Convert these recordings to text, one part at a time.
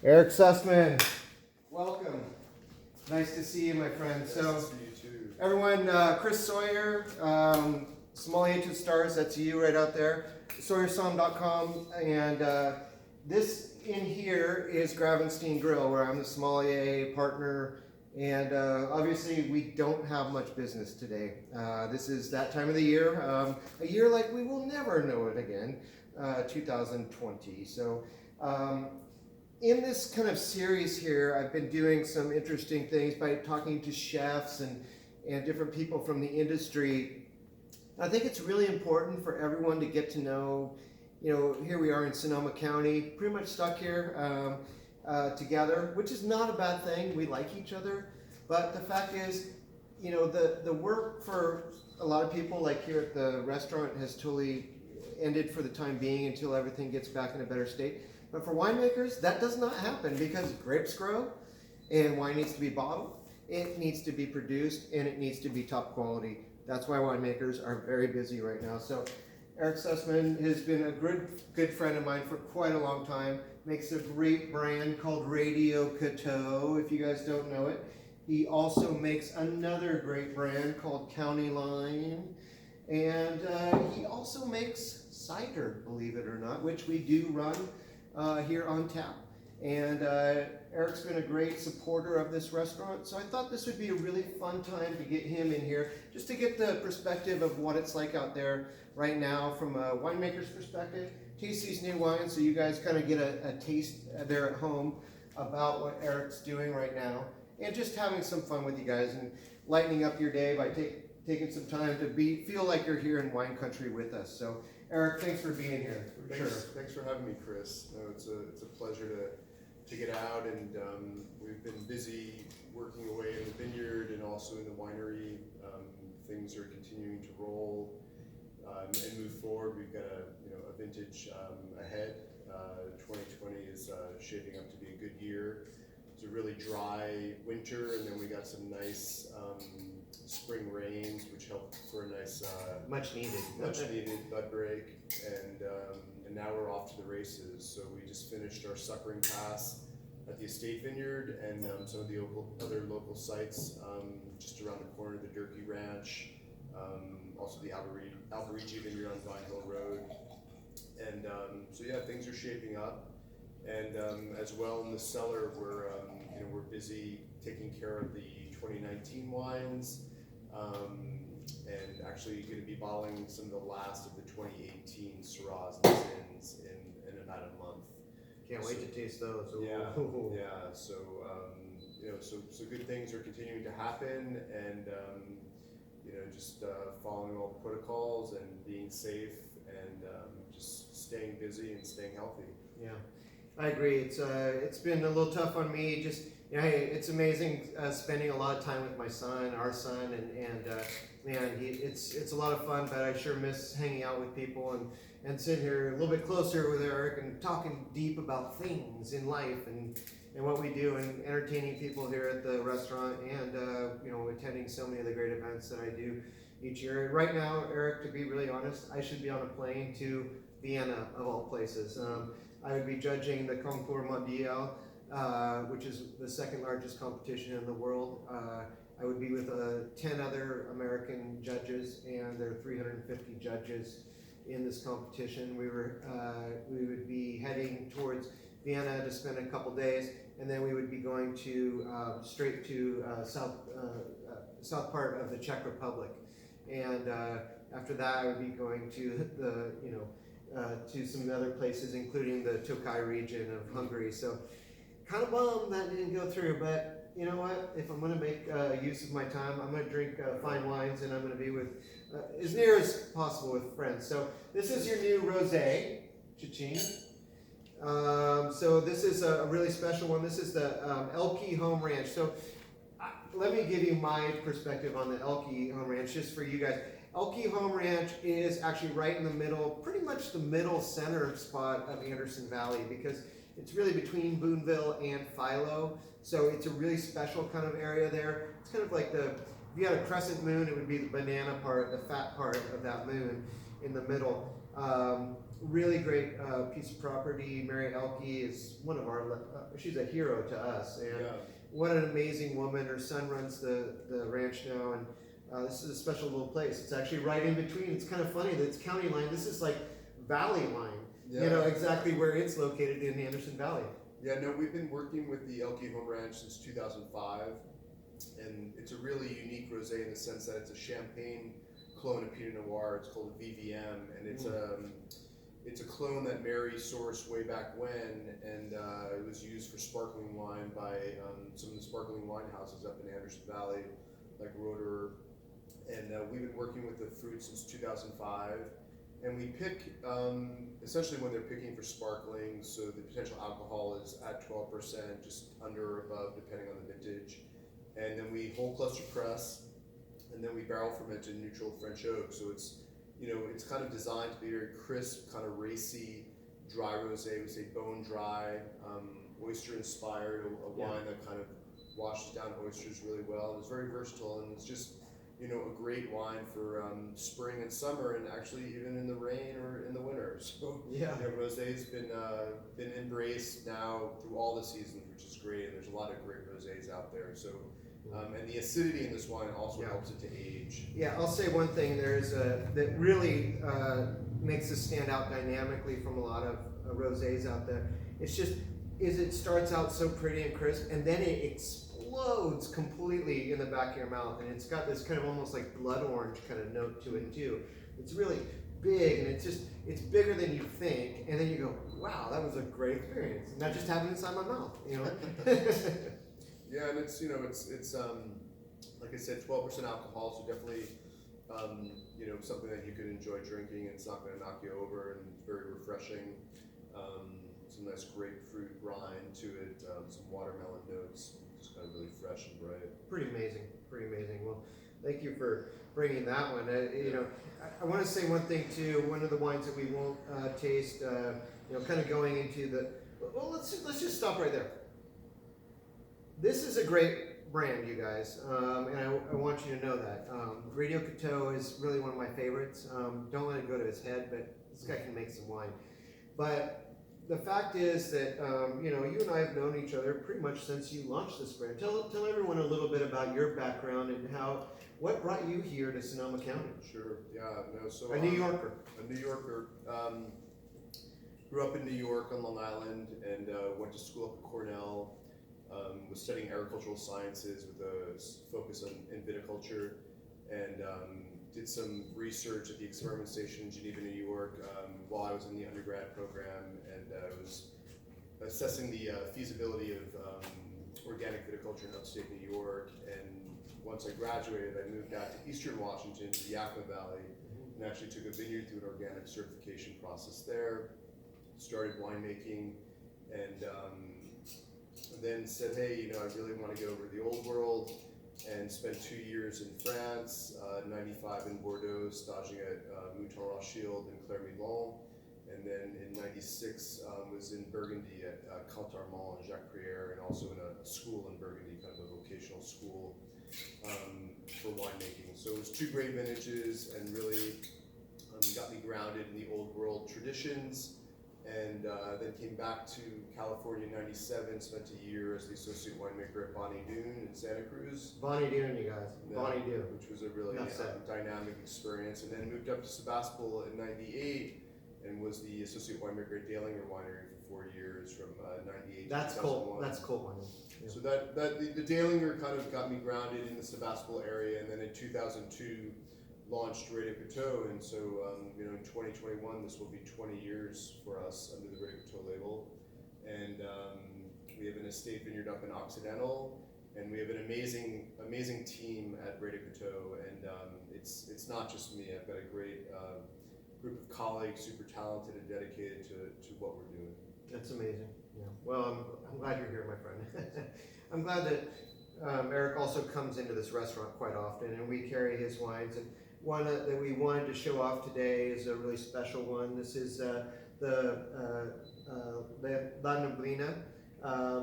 Eric Sussman, welcome. Nice to see you, my friend. Nice to see you too. Everyone, Chris Sawyer, Sommelier to Stars, that's you right out there. SawyerSomm.com, and this in here is Gravenstein Grill, where I'm the sommelier partner, and obviously we don't have much business today. This is that time of the year, a year like we will never know it again, 2020. So in this kind of series here, I've been doing some interesting things by talking to chefs and different people from the industry. I think it's really important for everyone to get to know, here we are in Sonoma County, pretty much stuck here together, which is not a bad thing. We like each other. But the fact is, the work for a lot of people, like here at the restaurant, has totally ended for the time being until everything gets back in a better state. But for winemakers, that does not happen because grapes grow and wine needs to be bottled, it needs to be produced, and it needs to be top quality. That's why winemakers are very busy right now. So Eric Sussman has been a good friend of mine for quite a long time, makes a great brand called Radio-Coteau, if you guys don't know it. He also makes another great brand called County Line, and he also makes cider, believe it or not, which we do run here on tap. And Eric's been a great supporter of this restaurant, so I thought this would be a really fun time to get him in here, just to get the perspective of what it's like out there right now from a winemaker's perspective, taste these new wines so you guys kind of get a taste there at home about what Eric's doing right now, and just having some fun with you guys and lightening up your day by taking some time to feel like you're here in wine country with us. So Eric, thanks for being here. Thanks for having me, Chris. No, it's a pleasure to get out, and we've been busy working away in the vineyard and also in the winery. Things are continuing to roll and move forward. We've got a vintage ahead. 2020 is shaping up to be a good year. It's a really dry winter, and then we got some nice spring rains, which helped for a nice much needed bud break, and now we're off to the races. So we just finished our suckering pass at the estate vineyard and some of the other local sites just around the corner, the Durkee Ranch, also the Alberici vineyard on Vine Hill Road, and so yeah, things are shaping up. And as well in the cellar, we're busy taking care of the 2019 wines, and actually going to be bottling some of the last of the 2018 Syrahs and Zins in about a month. Can't wait to taste those. Yeah. So so good things are continuing to happen, and just following all the protocols and being safe, and just staying busy and staying healthy. Yeah. I agree. It's been a little tough on me. Just it's amazing spending a lot of time with my son, our son, and man, it's a lot of fun. But I sure miss hanging out with people and sitting here a little bit closer with Eric and talking deep about things in life and what we do, and entertaining people here at the restaurant, and attending so many of the great events that I do each year. Right now, Eric, to be really honest, I should be on a plane to Vienna of all places. I would be judging the Concours Mondial, which is the second largest competition in the world. I would be with 10 other American judges, and there are 350 judges in this competition. We would be heading towards Vienna to spend a couple days, and then we would be going to straight to south part of the Czech Republic, and after that I would be going to to some other places, including the Tokaj region of Hungary. So kind of bummed that didn't go through, but you know what? If I'm going to make use of my time, I'm going to drink fine wines, and I'm going to be with, as near as possible, with friends. So this is your new rosé, Cha-ching. So this is a really special one. This is the Elke Home Ranch. So let me give you my perspective on the Elke Home Ranch, just for you guys. Elke Home Ranch is actually right in the middle, pretty much the middle center spot of Anderson Valley, because it's really between Boonville and Philo. So it's a really special kind of area there. It's kind of like if you had a crescent moon, it would be the banana part, the fat part of that moon in the middle. really great piece of property. Mary Elke is one of our, she's a hero to us, and what an amazing woman. Her son runs the ranch now, and this is a special little place. It's actually right in between. It's kind of funny that it's county line. This is like valley line, you know, exactly where it's located in Anderson Valley. Yeah, no, we've been working with the Elke Home Ranch since 2005, and it's a really unique rosé in the sense that it's a Champagne clone of Pinot Noir. It's called a VVM, and it's a clone that Mary sourced way back when, and it was used for sparkling wine by some of the sparkling wine houses up in Anderson Valley, like Roederer. And we've been working with the fruit since 2005. And we pick, essentially when they're picking for sparkling, so the potential alcohol is at 12%, just under or above, depending on the vintage. And then we whole cluster press, and then we barrel ferment in neutral French oak. So it's, you know, it's kind of designed to be very crisp, kind of racy, dry rosé. We say bone dry, oyster inspired, a wine that kind of washes down oysters really well. And it's very versatile, and it's just, you know, a great wine for spring and summer, and actually even in the rain or in the winter. So you know, rosé's been embraced now through all the seasons, which is great. And there's a lot of great rosés out there. So and the acidity in this wine also helps it to age. Yeah, I'll say one thing. There's that really makes this stand out dynamically from a lot of rosés out there. It's just it starts out so pretty and crisp, and then it explodes completely in the back of your mouth, and it's got this kind of almost like blood orange kind of note to it too. It's really big, and it's bigger than you think, and then you go, wow, that was a great experience. And that just happened inside my mouth, you know. Yeah, and it's, you know, it's like I said, 12% alcohol, so definitely you know, something that you could enjoy drinking, and it's not going to knock you over, and it's very refreshing. Some nice grapefruit rind to it, some watermelon notes, just kind of really fresh and bright. Pretty amazing, pretty amazing. Well, thank you for bringing that one. You know, I want to say one thing too. One of the wines that we won't taste, you know, kind of going into the. Well, let's just stop right there. This is a great brand, you guys, and I want you to know that. Radio-Couteau is really one of my favorites. Don't let it go to his head, but this guy can make some wine. But the fact is that, you know, you and I have known each other pretty much since you launched this brand. Tell everyone a little bit about your background and what brought you here to Sonoma County? Sure, yeah, no, so. A New Yorker. A New Yorker. Grew up in New York on Long Island, and went to school up at Cornell. Was studying agricultural sciences with a focus in viticulture, and did some research at the experiment station in Geneva, New York, while I was in the undergrad program, and I was assessing the feasibility of organic viticulture in upstate New York. And once I graduated, I moved out to Eastern Washington, to the Yakima Valley, and actually took a vineyard through an organic certification process there, started winemaking, and then said, hey, you know, I really want to get over to the old world, and spent 2 years in France, 95 in Bordeaux, staging at Mouton Rothschild and Claire Milon, and then in 96 was in Burgundy at Cantarmont and Jacques Prière, and also in a school in Burgundy, kind of a vocational school for winemaking. So it was 2 great vintages, and really got me grounded in the old world traditions. And then came back to California in 97, spent a year as the associate winemaker at Bonnie Doon in Santa Cruz. Bonnie Doon, you guys. Bonnie Doon. Which was a really dynamic experience. And then moved up to Sebastopol in 98 and was the associate winemaker at Dalinger Winery for 4 years from 98 That's to 2001. cool. That's cool wine. Yeah. So the Dalinger kind of got me grounded in the Sebastopol area, and then in 2002, launched Radio-Couteau, and so you know, in 2021 this will be 20 years for us under the Radio-Couteau label, and we have an estate vineyard up in Occidental, and we have an amazing team at Radio-Couteau, and it's not just me. I've got a great group of colleagues, super talented and dedicated to what we're doing. That's amazing. Yeah. Well, I'm glad you're here, my friend. I'm glad that Eric also comes into this restaurant quite often, and we carry his wines. And one that we wanted to show off today is a really special one. This is the La Neblina.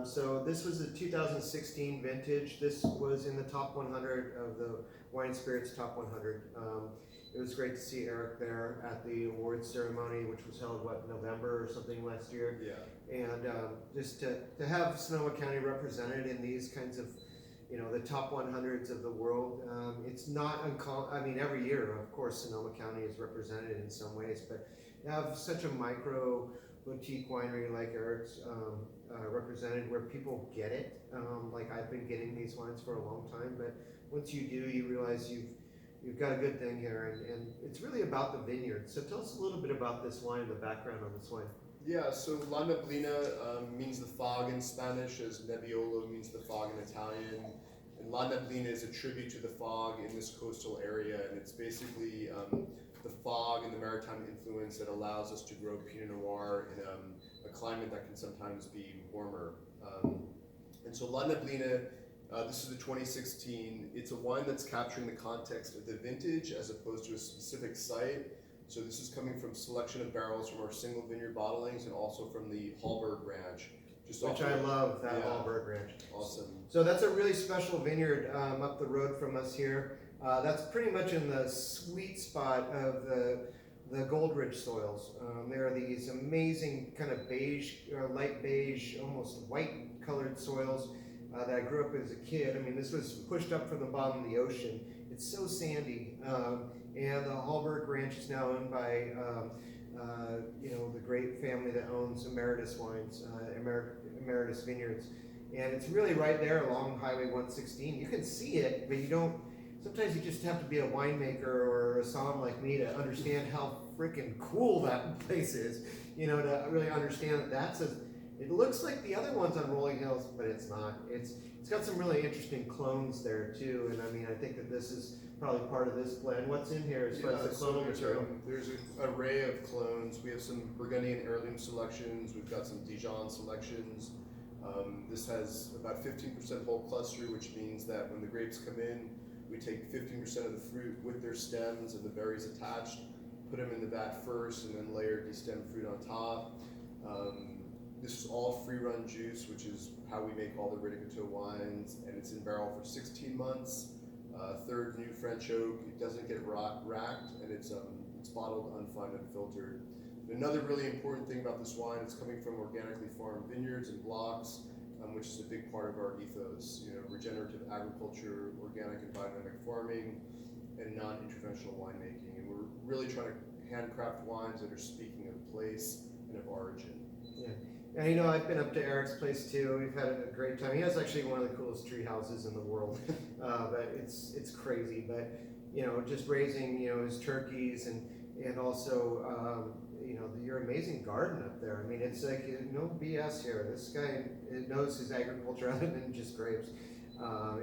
So this was a 2016 vintage. This was in the top 100 of the Wine Spirits Top 100. It was great to see Eric there at the awards ceremony, which was held, November or something last year. Yeah. And just to have Sonoma County represented in these kinds of, the top 100s of the world, it's not uncommon. I mean, every year, of course, Sonoma County is represented in some ways, but to have such a micro boutique winery like Eric's represented, where people get it, like I've been getting these wines for a long time, but once you do, you realize you've got a good thing here, and it's really about the vineyard. So tell us a little bit about this wine, the background on this wine. Yeah, so La Neblina means the fog in Spanish, as Nebbiolo means the fog in Italian. And La Neblina is a tribute to the fog in this coastal area, and it's basically the fog and the maritime influence that allows us to grow Pinot Noir in a climate that can sometimes be warmer. And so La Neblina, this is the 2016. It's a wine that's capturing the context of the vintage as opposed to a specific site. So this is coming from selection of barrels from our single vineyard bottlings and also from the Hallberg Ranch. Which I love, that Hallberg Ranch. Awesome. So that's a really special vineyard up the road from us here. That's pretty much in the sweet spot of the Gold Ridge soils. There are these amazing kind of beige, light beige, almost white colored soils that I grew up as a kid. I mean, this was pushed up from the bottom of the ocean. It's so sandy. And the Hallberg Ranch is now owned by, the great family that owns Emeritus Wines, Emeritus Vineyards. And it's really right there along Highway 116. You can see it, but you don't, sometimes you just have to be a winemaker or a somm like me to understand how freaking cool that place is, to really understand that it looks like the other ones on Rolling Hills, but it's not. It's got some really interesting clones there too, and I mean, I think that this is probably part of this blend. What's in here as far as the clone material? There's an array of clones. We have some Burgundian heirloom selections. We've got some Dijon selections. This has about 15% whole cluster, which means that when the grapes come in, we take 15% of the fruit with their stems and the berries attached, put them in the vat first, and then layer destemmed fruit on top. This is all free-run juice, which is how we make all the Radio-Couteau wines, and it's in barrel for 16 months. Third new French oak. It doesn't get racked, and it's bottled, unfined, unfiltered. Another really important thing about this wine, it's coming from organically farmed vineyards and blocks, which is a big part of our ethos. Regenerative agriculture, organic and biodynamic farming, and non-interventional winemaking. And we're really trying to handcraft wines that are speaking of place and of origin. Yeah. And I've been up to Eric's place too. We've had a great time. He has actually one of the coolest tree houses in the world. But it's crazy. But just raising his turkeys and also your amazing garden up there. I mean, it's like no BS here. This guy knows his agriculture other than just grapes.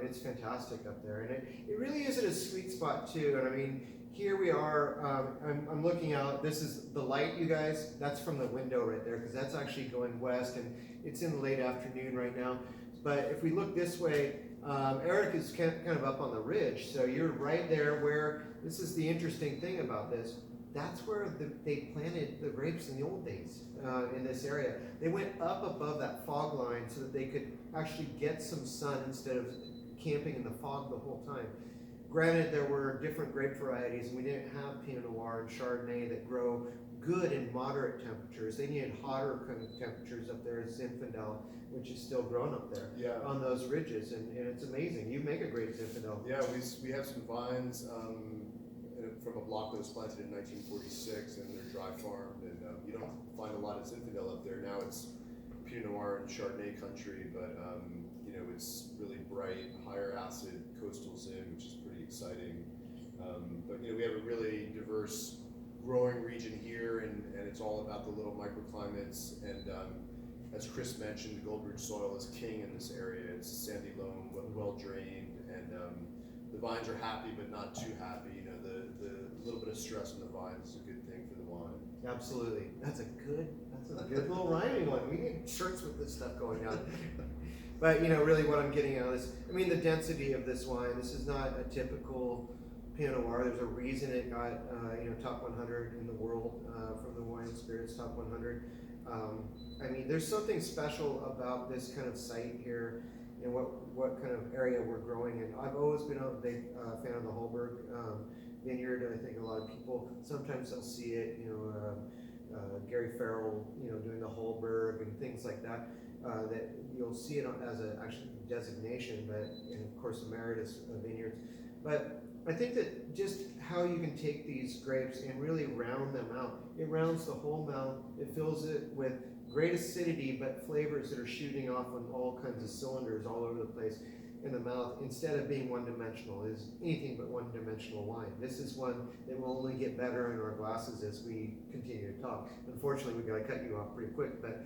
It's fantastic up there, and it really is at a sweet spot too. And I mean, here we are. I'm looking out. This is the light, you guys. That's from the window right there, because that's actually going west, and it's in the late afternoon right now. But if we look this way, Eric is kind of up on the ridge, so you're right there where, this is the interesting thing about this, that's where they planted the grapes in the old days in this area. They went up above that fog line so that they could actually get some sun instead of camping in the fog the whole time. Granted, there were different grape varieties, and we didn't have Pinot Noir and Chardonnay that grow good in moderate temperatures. They needed hotter kind of temperatures up there as Zinfandel, which is still grown up there on those ridges, and it's amazing. You make a great Zinfandel. Yeah, we have some vines from a block that was planted in 1946, and they're dry farmed, and you don't find a lot of Zinfandel up there. Now it's Pinot Noir and Chardonnay country, but it's really bright, higher acid coastal Zin, which is pretty exciting. But we have a really diverse growing region here, and it's all about the little microclimates. And as Chris mentioned, the Gold Ridge soil is king in this area. It's sandy loam, well drained, and the vines are happy but not too happy. The little bit of stress on the vines is a good thing for the wine. Absolutely, that's a good little rhyming one. We need shirts with this stuff going on. But really, what I'm getting at is, I mean, the density of this wine. This is not a typical Pinot Noir. There's a reason it got top 100 in the world from the Wine and Spirits Top 100. I mean, there's something special about this kind of site here and what kind of area we're growing in. I've always been a big fan of the Hallberg vineyard. I think a lot of people, sometimes they'll see it, Gary Farrell, doing the Holberg and things like that, that you'll see it as a actually designation, and of course Emeritus Vineyards. But I think that just how you can take these grapes and really round them out. It rounds the whole mouth. It fills it with great acidity, but flavors that are shooting off on all kinds of cylinders all over the place in the mouth, instead of being one-dimensional. Is anything but one-dimensional wine. This is one that will only get better in our glasses as we continue to talk. Unfortunately, we got to cut you off pretty quick, but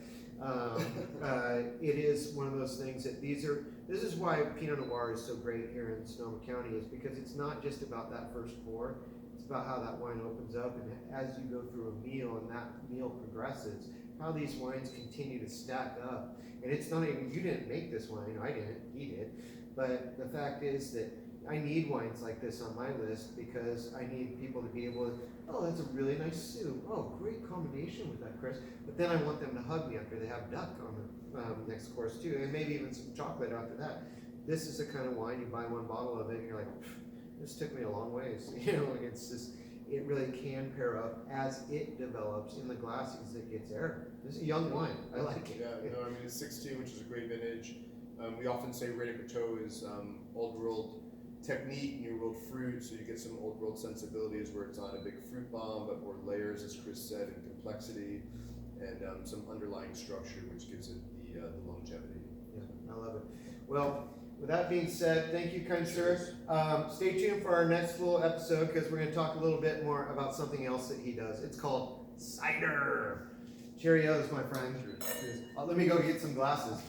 it is one of those things that this is why Pinot Noir is so great here in Sonoma County, is because it's not just about that first pour. It's about how that wine opens up, and as you go through a meal and that meal progresses, how these wines continue to stack up. And it's not even, you didn't make this wine, I didn't, he did. But the fact is that I need wines like this on my list, because I need people to be able to, oh, that's a really nice soup. Oh, great combination with that, Chris. But then I want them to hug me after they have duck on the next course too, and maybe even some chocolate after that. This is the kind of wine you buy one bottle of it and you're like, this took me a long ways. It's just, it really can pair up as it develops in the glass as it gets air. This is a young wine. I like it. Yeah, no, I mean, it's 16, which is a great vintage. We often say Radio-Couteau is old world technique, new world fruit, so you get some old world sensibilities where it's not a big fruit bomb, but more layers, as Chris said, and complexity, and some underlying structure, which gives it the longevity. Yeah, I love it. Well, with that being said, thank you, kind sir. Stay tuned for our next full episode, because we're going to talk a little bit more about something else that he does. It's called cider. Cheerios, my friend. Let me go get some glasses.